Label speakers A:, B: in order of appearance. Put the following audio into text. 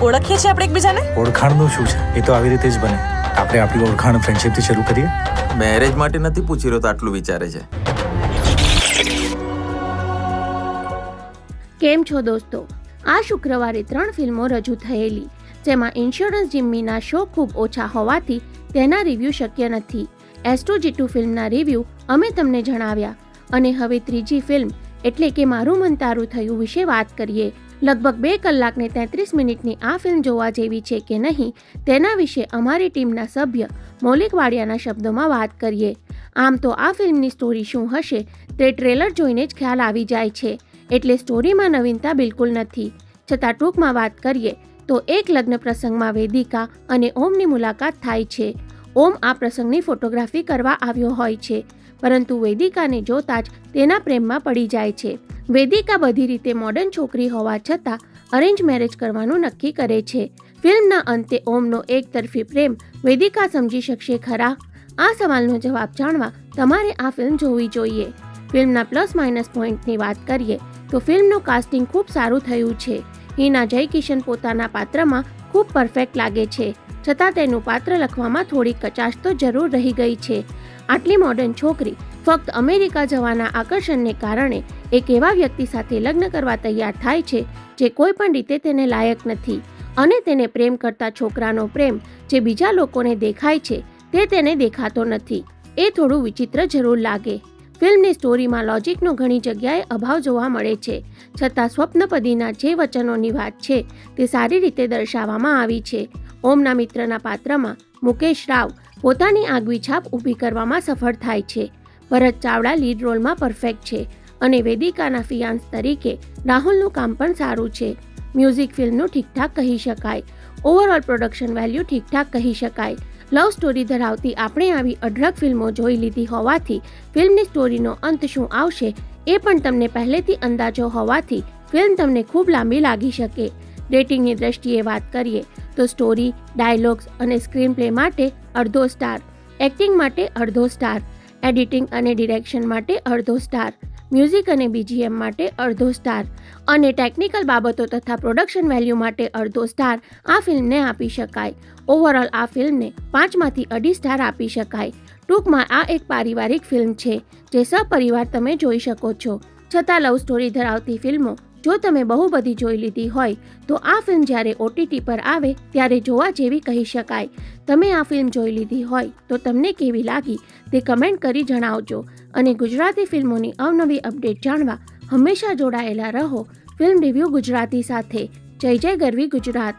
A: ઓળખીએ છીએ આપણે એકબીજાને?
B: ઓળખાણનું શું છે? એ તો આવી રીતે જ બને. આપણે આપણી ઓળખાણ ફ્રેન્ડશિપથી શરૂ કરીએ.
C: મેરેજ માટે નથી પૂછી રહ્યો તો આટલું વિચારે છે.
D: કેમ છો દોસ્તો? આ શુક્રવારે 3 ફિલ્મો રજૂ થયેલી, જેમાં ઇન્સ્યોરન્સ જિમ્મીના શો ખૂબ ઓછા હોવાથી તેના રિવ્યૂ શક્ય નથી. S2G2 ફિલ્મના રિવ્યૂ અમે તમને જણાવ્યા, અને હવે ત્રીજી ફિલ્મ એટલે કે મારું મન તારું થયું વિશે વાત કરીએ. લગભગ 2 કલાક ને 33 મિનિટની આ ફિલ્મ જોવા જેવી છે કે નહીં તેના વિશે અમારી ટીમના સભ્ય મૌલિક વાડિયાના શબ્દોમાં વાત કરીએ. આમ તો આ ફિલ્મની સ્ટોરી શું હશે તે ટ્રેલર જોઈને જ ખ્યાલ આવી જાય છે, એટલે સ્ટોરીમાં નવીનતા બિલકુલ નથી. છતાં ટૂંકમાં વાત કરીએ તો એક લગ્ન પ્રસંગમાં વેદિકા અને ઓમની મુલાકાત થાય છે. ઓમ આ પ્રસંગની ફોટોગ્રાફી કરવા આવ્યો હોય છે, પરંતુ વેદિકાને જોતા જ તેના પ્રેમમાં પડી જાય છે. વેદિકા બધી રીતે મોડર્ન છોકરી હોવા છતાં અરેન્જ મેરેજ કરવાનું નક્કી કરે છે. ફિલ્મના અંતે ઓમનો એકતરફી પ્રેમ વેદિકા સમજી શકશે ખરા? આ સવાલનો જવાબ જાણવા તમારે આ ફિલ્મ જોવી જોઈએ. ફિલ્મના પ્લસ માઇનસ પોઈન્ટની વાત કરીએ તો ફિલ્મનું કાસ્ટિંગ ખૂબ સારું થયું છે. હિના જયકિશન પોતાના પાત્રમાં ખૂબ પરફેક્ટ લાગે છે, છતાં તેનું પાત્ર લખવામાં થોડી કચાશ તો જરૂર રહી ગઈ છે. આટલી મોડર્ન છોકરી ફક્ત અમેરિકા જવાના આકર્ષણને કારણે એક એવા વ્યક્તિ સાથે લગ્ન કરવા તૈયાર થાય છે જે કોઈ પણ રીતે તેને લાયક નથી, અને તેને પ્રેમ કરતા છોકરાનો પ્રેમ જે બીજા લોકોને દેખાય છે તે તેને દેખાતો નથી. એ થોડું વિચિત્ર જરૂર લાગે. ફિલ્મની સ્ટોરીમાં લોજિકનો ઘણી જગ્યાએ અભાવ જોવા મળે છે, છતાં સ્વપ્નપદીના જે વચનોની વાત છે તે સારી રીતે દર્શાવવામાં આવી છે. ઓમના મિત્રના પાત્રમાં મુકેશ રાવ પોતાની આગવી છાપ ઊભી કરવામાં સફળ થાય છે. ભરત ચાવડા લીડ રોલમાં પરફેક્ટ છે, અને વેદિકાના ફિયાન્સ તરીકે રાહુલનું કામ પણ સારું છે. મ્યુઝિક ફિલ્મનું ઠીકઠાક કહી શકાય. ઓવરઓલ પ્રોડક્શન વેલ્યુ ઠીકઠાક કહી શકાય. લવ સ્ટોરી ધરાવતી આપણે આવી અઢળક ફિલ્મો જોઈ લીધી હોવાથી ફિલ્મની સ્ટોરીનો અંત શું આવશે એ પણ તમને પહેલેથી અંદાજો હોવાથી ફિલ્મ તમને ખૂબ લાંબી લાગી શકે. રેટિંગની દ્રષ્ટિએ વાત કરીએ તો સ્ટોરી, ડાયલોગ્સ અને સ્ક્રીન પ્લે માટે અડધો સ્ટાર, એક્ટિંગ માટે અડધો સ્ટાર, એડિટિંગ અને ડિરેક્શન માટે અડધો સ્ટાર, મ્યુઝિક અને BGM માટે અડધો સ્ટાર, અને ટેકનિકલ બાબતો તથા પ્રોડક્શન વેલ્યુ માટે અડધો સ્ટાર આ ફિલ્મને આપી શકાય. ઓવરઓલ આ ફિલ્મને 5 માંથી 2.5 સ્ટાર આપી શકાય. ટૂંકમાં આ એક પારિવારિક ફિલ્મ છે જે સપરિવાર તમે જોઈ શકો છો. છતાં લવ સ્ટોરી ધરાવતી ફિલ્મો જો તમે બહુ બધી જોઈ લીધી હોય તો આ ફિલ્મ જ્યારે OTT પર આવે ત્યારે જોવા જેવી કહી શકાય. તમે આ ફિલ્મ જોઈ લીધી હોય તો તમને કેવી લાગી તે કમેન્ટ કરી જણાવજો, અને ગુજરાતી ફિલ્મોની અવનવી અપડેટ જાણવા હંમેશા જોડાયેલા રહો ફિલ્મ રિવ્યૂ ગુજરાતી સાથે. જય જય ગરવી ગુજરાત.